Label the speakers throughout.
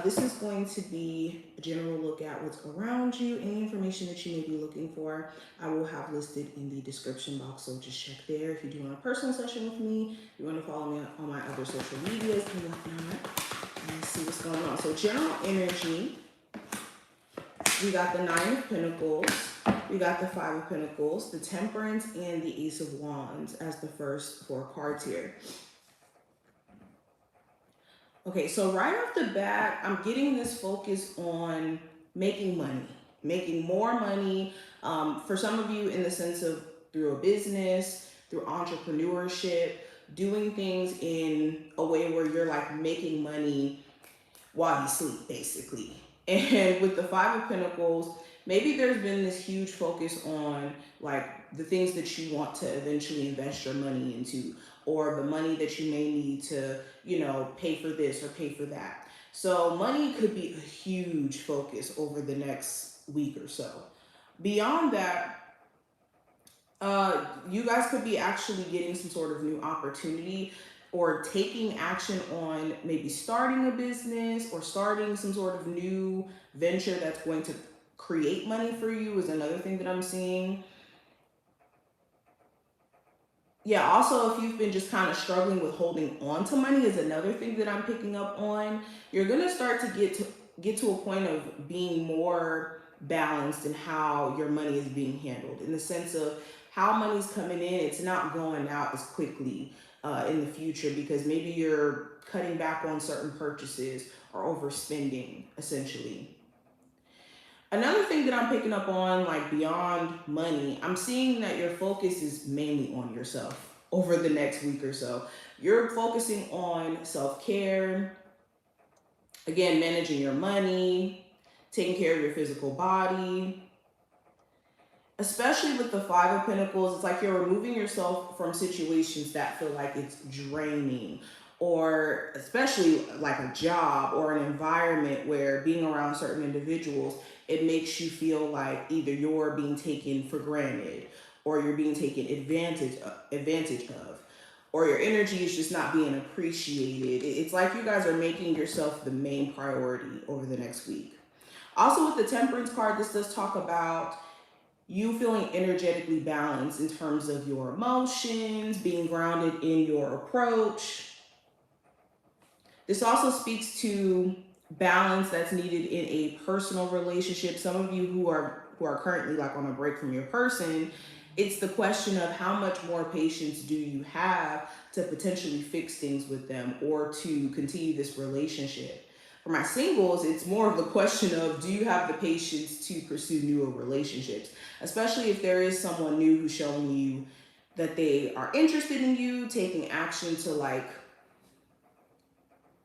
Speaker 1: This is going to be a general look at what's around you. Any information that you may be looking for, I will have listed in the description box, so just check there. If you do want a personal session with me, if you want to follow me on my other social medias and whatnot, and see what's going on. So general energy, we got the Nine of Pentacles, we got the Five of Pentacles, the Temperance, and the Ace of Wands as the first four cards here. Okay, so right off the bat, I'm getting this focus on making money, making more money. For some of you, in the sense of through a business, through entrepreneurship, doing things in a way where you're like making money while you sleep, basically. And with the Five of Pentacles, maybe there's been this huge focus on like the things that you want to eventually invest your money into, or the money that you may need to, you know, pay for this or pay for that. So money could be a huge focus over the next week or so. Beyond that, you guys could be actually getting some sort of new opportunity or taking action on maybe starting a business or starting some sort of new venture that's going to create money for you is another thing that I'm seeing. Yeah, also if you've been just kind of struggling with holding on to money is another thing that I'm picking up on. You're going to start to get to a point of being more balanced in how your money is being handled, in the sense of how money's coming in, it's not going out as quickly in the future, because maybe you're cutting back on certain purchases or overspending, essentially. Another thing that I'm picking up on, like beyond money, I'm seeing that your focus is mainly on yourself over the next week or so. You're focusing on self-care, again, managing your money, taking care of your physical body. Especially with the Five of Pentacles, it's like you're removing yourself from situations that feel like it's draining, or especially like a job or an environment where being around certain individuals, it makes you feel like either you're being taken for granted or you're being taken advantage of, or your energy is just not being appreciated. It's like you guys are making yourself the main priority over the next week. Also with the Temperance card, this does talk about you feeling energetically balanced in terms of your emotions, being grounded in your approach. This also speaks to balance that's needed in a personal relationship. Some of you who are currently like on a break from your person, it's the question of how much more patience do you have to potentially fix things with them or to continue this relationship. For my singles, it's more of the question of, do you have the patience to pursue newer relationships? Especially if there is someone new who's showing you that they are interested in you, taking action to like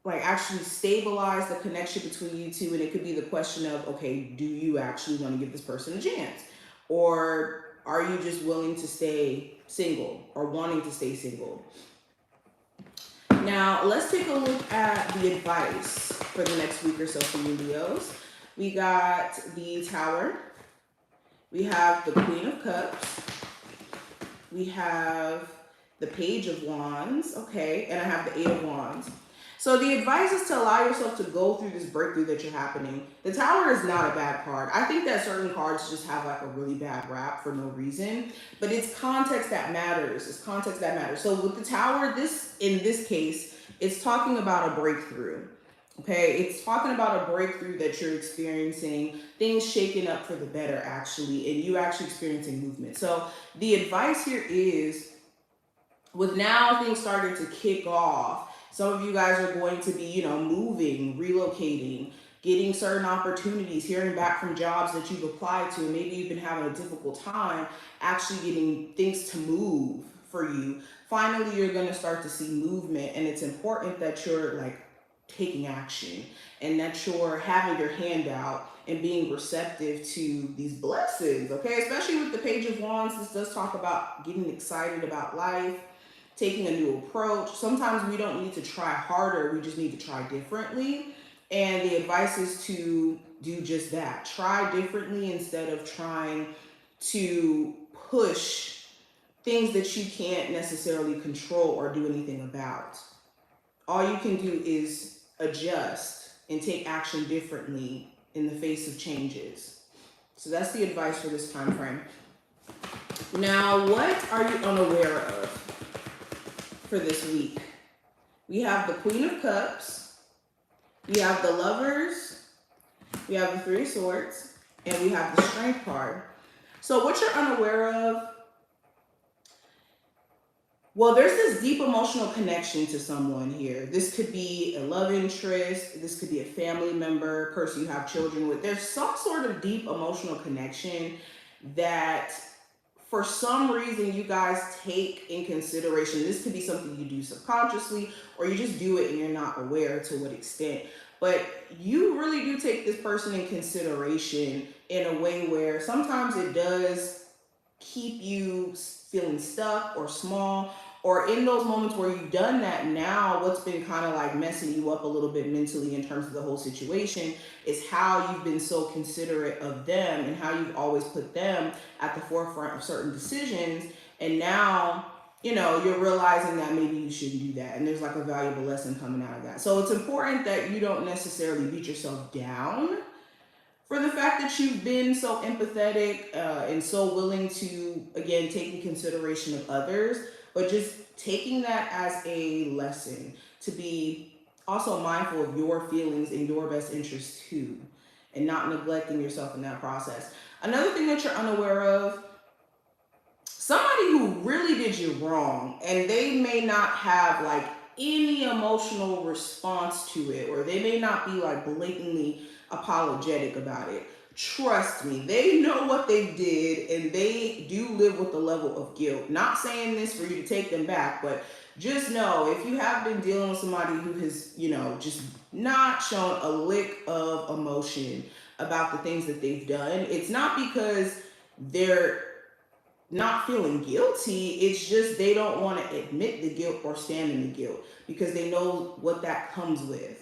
Speaker 1: actually stabilize the connection between you two. And it could be the question of, okay, do you actually want to give this person a chance? Or are you just willing to stay single or wanting to stay single? Now, let's take a look at the advice for the next week or so for you Leos. We got the Tower. We have the Queen of Cups. We have the Page of Wands. Okay, and I have the Eight of Wands. So the advice is to allow yourself to go through this breakthrough that you're happening. The Tower is not a bad card. I think that certain cards just have like a really bad rap for no reason, but it's context that matters. It's context that matters. So with the Tower, in this case, it's talking about a breakthrough. Okay, it's talking about a breakthrough that you're experiencing, things shaking up for the better actually, and you actually experiencing movement. So the advice here is, with now things starting to kick off, some of you guys are going to be, you know, moving, relocating, getting certain opportunities, hearing back from jobs that you've applied to, and maybe you've been having a difficult time actually getting things to move for you. Finally, you're going to start to see movement, and it's important that you're like taking action and that you're having your hand out and being receptive to these blessings, okay? Especially with the Page of Wands, this does talk about getting excited about life, taking a new approach. Sometimes we don't need to try harder, we just need to try differently. And the advice is to do just that. Try differently instead of trying to push things that you can't necessarily control or do anything about. All you can do is adjust and take action differently in the face of changes. So that's the advice for this time frame. Now, what are you unaware of for this week? We have the Queen of Cups, we have the Lovers, we have the Three of Swords, and we have the Strength card. So what you're unaware of, well, there's this deep emotional connection to someone here. This could be a love interest. This could be a family member, person you have children with. There's some sort of deep emotional connection that for some reason you guys take in consideration. This could be something you do subconsciously, or you just do it and you're not aware to what extent. But you really do take this person in consideration in a way where sometimes it does keep you feeling stuck or small, or in those moments where you've done that. Now what's been kind of like messing you up a little bit mentally in terms of the whole situation is how you've been so considerate of them and how you've always put them at the forefront of certain decisions. And now, you know, you're realizing that maybe you shouldn't do that, and there's like a valuable lesson coming out of that. So it's important that you don't necessarily beat yourself down for the fact that you've been so empathetic and so willing to, again, take in consideration of others, but just taking that as a lesson to be also mindful of your feelings and your best interest too, and not neglecting yourself in that process. Another thing that you're unaware of, somebody who really did you wrong, and they may not have like any emotional response to it, or they may not be like blatantly apologetic about it. Trust me, they know what they did, and they do live with the level of guilt. Not saying this for you to take them back, but just know if you have been dealing with somebody who has, you know, just not shown a lick of emotion about the things that they've done, it's not because they're not feeling guilty. It's just they don't want to admit the guilt or stand in the guilt because they know what that comes with.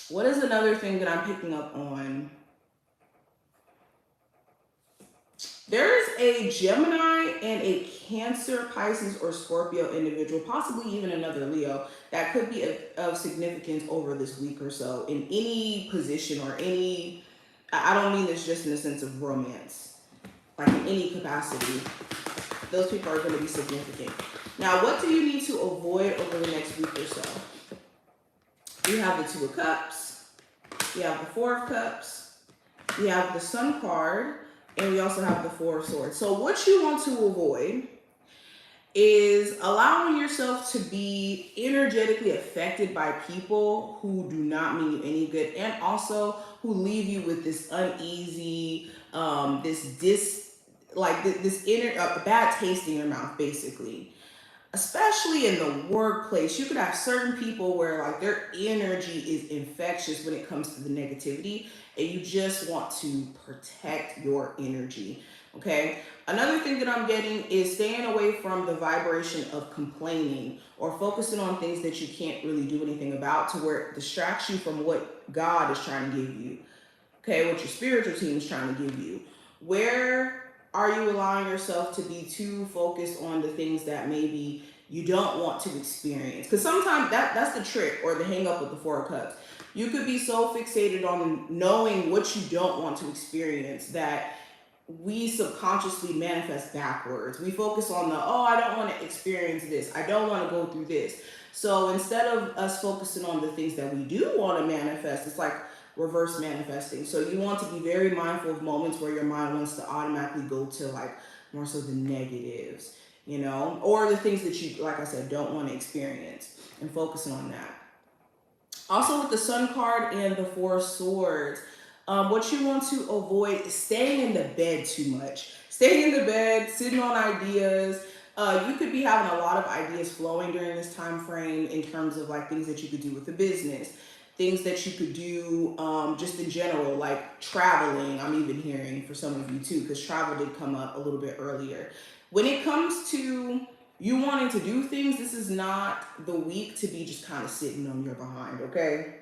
Speaker 1: What is another thing that I'm picking up on? There's a Gemini and a Cancer, Pisces, or Scorpio individual, possibly even another Leo, that could be of significance over this week or so in any position or any, I don't mean this just in the sense of romance, like in any capacity. Those people are going to be significant. Now, what do you need to avoid over the next week or so? You have the Two of Cups, you have the Four of Cups, you have the Sun card, and we also have the Four of Swords. So what you want to avoid is allowing yourself to be energetically affected by people who do not mean you any good, and also who leave you with this uneasy, this bad taste in your mouth, basically. Especially in the workplace, you could have certain people where like their energy is infectious when it comes to the negativity, and you just want to protect your energy. Okay. Another thing that I'm getting is staying away from the vibration of complaining or focusing on things that you can't really do anything about, to where it distracts you from what God is trying to give you. Okay. What your spiritual team is trying to give you. Where are you allowing yourself to be too focused on the things that maybe you don't want to experience? Because sometimes that's the trick or the hang up with the Four of Cups. You could be so fixated on knowing what you don't want to experience that we subconsciously manifest backwards. We focus on I don't want to experience this. I don't want to go through this. So instead of us focusing on the things that we do want to manifest, it's like reverse manifesting. So you want to be very mindful of moments where your mind wants to automatically go to like more so the negatives, you know, or the things that you, like I said, don't want to experience, and focusing on that. Also with the Sun card and the Four of Swords, what you want to avoid is staying in the bed too much. Staying in the bed, sitting on ideas. You could be having a lot of ideas flowing during this time frame in terms of like things that you could do with the business, things that you could do just in general, like traveling. I'm even hearing for some of you too, because travel did come up a little bit earlier. When it comes to you wanting to do things, this is not the week to be just kind of sitting on your behind, okay?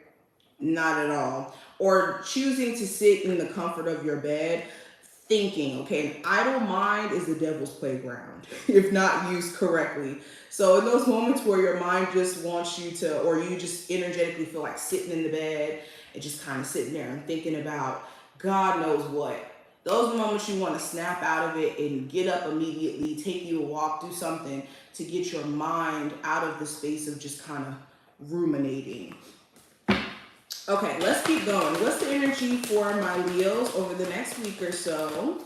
Speaker 1: Not at all. Or choosing to sit in the comfort of your bed. thinking, okay? An idle mind is the devil's playground if not used correctly. So in those moments where your mind just wants you to, or you just energetically feel like sitting in the bed and just kind of sitting there and thinking about God knows what, those are moments you want to snap out of it and get up immediately, take you a walk, do something to get your mind out of the space of just kind of ruminating. Okay, let's keep going. What's the energy for my Leos over the next week or so?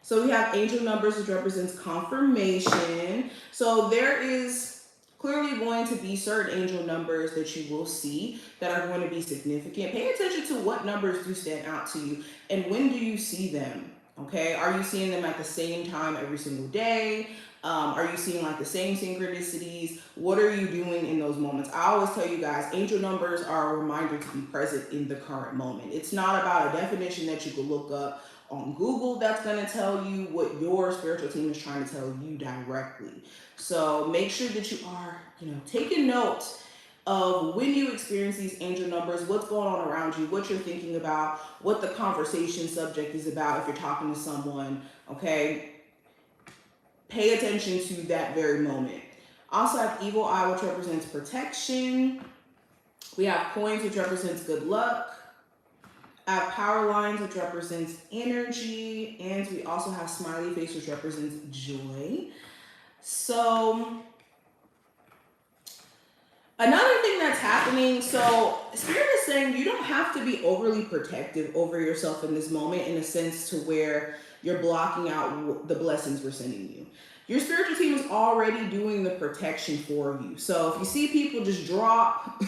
Speaker 1: So we have angel numbers, which represents confirmation. So there is clearly going to be certain angel numbers that you will see that are going to be significant. Pay attention to what numbers do stand out to you and when do you see them? Okay, are you seeing them at the same time every single day? Are you seeing like the same synchronicities? What are you doing in those moments? I always tell you guys, angel numbers are a reminder to be present in the current moment. It's not about a definition that you can look up on Google that's going to tell you what your spiritual team is trying to tell you directly. So make sure that you are, taking note of when you experience these angel numbers, what's going on around you, what you're thinking about, what the conversation subject is about if you're talking to someone, okay? Pay attention to that very moment. Also have evil eye, which represents protection. We have coins, which represents good luck. I have power lines, which represents energy. And we also have smiley face, which represents joy. So another thing that's happening, so Spirit is saying you don't have to be overly protective over yourself in this moment in a sense to where you're blocking out the blessings we're sending you. Your spiritual team is already doing the protection for you. So if you see people just drop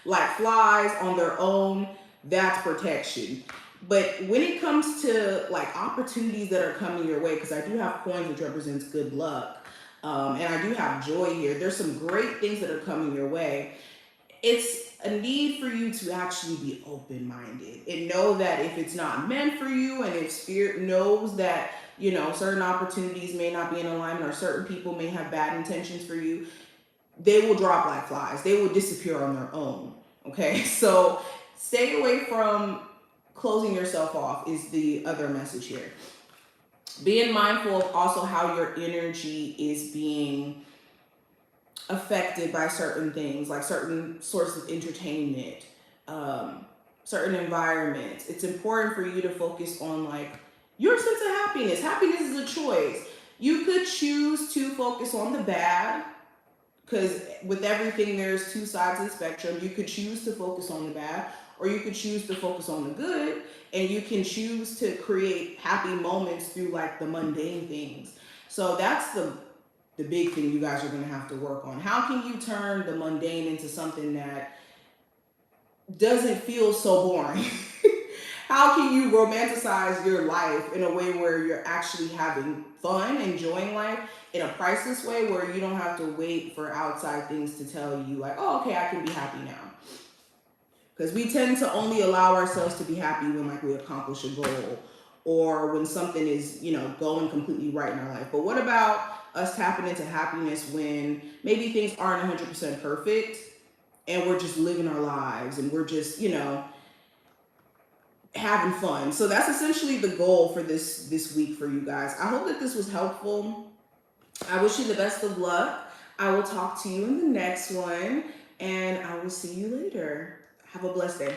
Speaker 1: like flies on their own, that's protection. But when it comes to like opportunities that are coming your way, because I do have coins, which represents good luck, and I do have joy here. There's some great things that are coming your way. It's a need for you to actually be open-minded and know that if it's not meant for you, and if Spirit knows that, certain opportunities may not be in alignment or certain people may have bad intentions for you, they will drop like flies. They will disappear on their own. Okay, so stay away from closing yourself off is the other message here. Being mindful of also how your energy is being affected by certain things, like certain sources of entertainment, certain environments. It's important for you to focus on like your sense of happiness. Happiness is a choice. You could choose to focus on the bad, because with everything, there's two sides of the spectrum. You could choose to focus on the bad, or you could choose to focus on the good, and you can choose to create happy moments through like the mundane things. So that's the big thing you guys are going to have to work on. How can you turn the mundane into something that doesn't feel so boring? How can you romanticize your life in a way where you're actually having fun, enjoying life in a priceless way where you don't have to wait for outside things to tell you like, oh, okay, I can be happy now. Because we tend to only allow ourselves to be happy when like we accomplish a goal or when something is, going completely right in our life. But what about us tapping into happiness when maybe things aren't 100% perfect and we're just living our lives and we're just, having fun. So that's essentially the goal for this week for you guys. I hope that this was helpful. I wish you the best of luck. I will talk to you in the next one, and I will see you later. Have a blessed day.